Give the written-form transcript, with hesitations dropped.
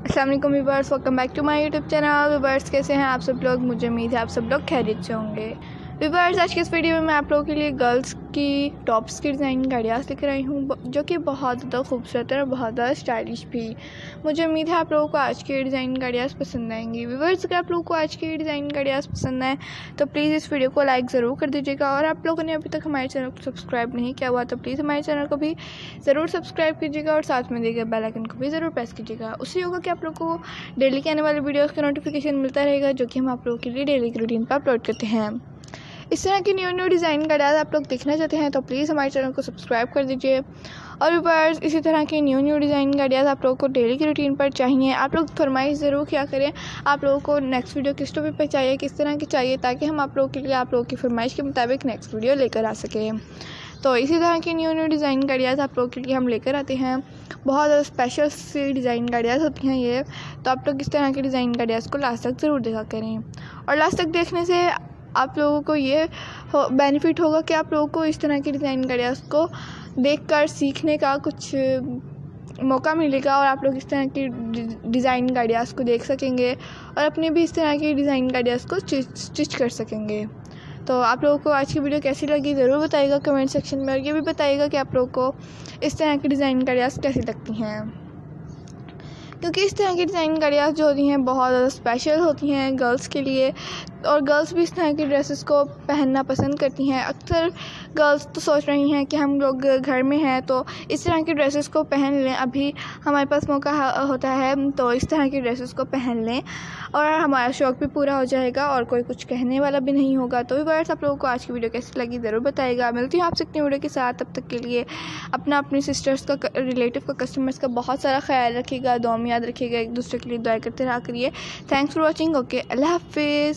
अस्सलाम वालेकुम viewers, welcome back to my YouTube channel. Viewers कैसे हैं आप सब लोग? मुझे उम्मीद है आप सब लोग खैरियत से होंगे। व्यूअर्स आज के इस वीडियो में मैं आप लोगों के लिए गर्ल्स की टॉप्स की डिज़ाइन गाड़ियास लेकर आई हूँ, जो कि बहुत ज़्यादा खूबसूरत है और बहुत ज़्यादा स्टाइलिश भी। मुझे उम्मीद है आप लोगों को आज की डिज़ाइन गाड़ियास पसंद आएंगी। व्यूअर्स अगर आप लोगों को आज की डिज़ाइन गाड़ियास पसंद आए तो प्लीज़ इस वीडियो को लाइक ज़रूर कर दीजिएगा, और आप लोगों ने अभी तक हमारे चैनल को सब्सक्राइब नहीं किया हुआ तो प्लीज़ हमारे चैनल को भी ज़रूर सब्सक्राइब कीजिएगा और साथ में दिए गए बेल आइकन को भी ज़रूर प्रेस कीजिएगा। उससे होगा कि आप लोगों को डेली के आने वाले वीडियोज़ का नोटिफिकेशन मिलता रहेगा, जो कि हम आप लोगों के लिए डेली की रूटीन पर अपलोड करते हैं। इस तरह की न्यू डिज़ाइन गाड़ियाँ आप लोग देखना चाहते हैं तो प्लीज़ हमारे चैनल को सब्सक्राइब कर दीजिए। और व्यूअर्स इसी तरह की न्यू डिज़ाइन गाड़ियाँ आप लोगों को डेली की रूटीन पर चाहिए। आप लोग फरमाइश ज़रूर किया करें आप लोगों को नेक्स्ट वीडियो किस टॉपिक पर चाहिए, किस तरह की चाहिए, ताकि हम आप लोगों के लिए आप लोगों की फरमाइश के मुताबिक नेक्स्ट वीडियो लेकर आ सकें। तो इसी तरह की न्यू डिज़ाइन गाड़ियाँ आप लोगों के लिए हम लेकर आते हैं। बहुत ज़्यादा स्पेशल सी डिज़ाइन गाड़ियाँ होती हैं ये, तो आप लोग इस तरह की डिज़ाइन गाड़ियाँ को लास्ट तक ज़रूर देखा करें। और लास्ट तक देखने से आप लोगों को ये बेनिफिट होगा कि आप लोगों को इस तरह की डिज़ाइन गाड़ियाँ को देखकर सीखने का कुछ मौका मिलेगा, और आप लोग इस तरह की डिज़ाइन गाड़ियाँ को देख सकेंगे और अपनी भी इस तरह की डिज़ाइन गाड़ियाँ को स्टिच कर सकेंगे। तो आप लोगों को आज की वीडियो कैसी लगी ज़रूर बताइएगा कमेंट सेक्शन में, और ये भी बताइएगा कि आप लोगों को इस तरह की डिज़ाइन गाड़ियाँ कैसी लगती हैं, क्योंकि इस तरह की डिज़ाइन गाड़ियाँ जो होती हैं बहुत ज़्यादा स्पेशल होती हैं गर्ल्स के लिए, और गर्ल्स भी इस तरह की ड्रेसेस को पहनना पसंद करती हैं। अक्सर गर्ल्स तो सोच रही हैं कि हम लोग घर में हैं तो इस तरह की ड्रेसेस को पहन लें, अभी हमारे पास मौका होता है तो इस तरह की ड्रेसेस को पहन लें और हमारा शौक़ भी पूरा हो जाएगा और कोई कुछ कहने वाला भी नहीं होगा। तो व्यूअर्स आप लोगों को आज की वीडियो कैसी लगी ज़रूर बताइएगा। मिलती हूँ आपसे एक नई वीडियो के साथ, तब तक के लिए अपनी सिस्टर्स का, रिलेटिव का, कस्टमर्स का बहुत सारा ख्याल रखिएगा, दुआ में याद रखिएगा, एक दूसरे के लिए दुआ करते रहा करिए। Thanks for watching. ओके, अल्लाह हाफिज़।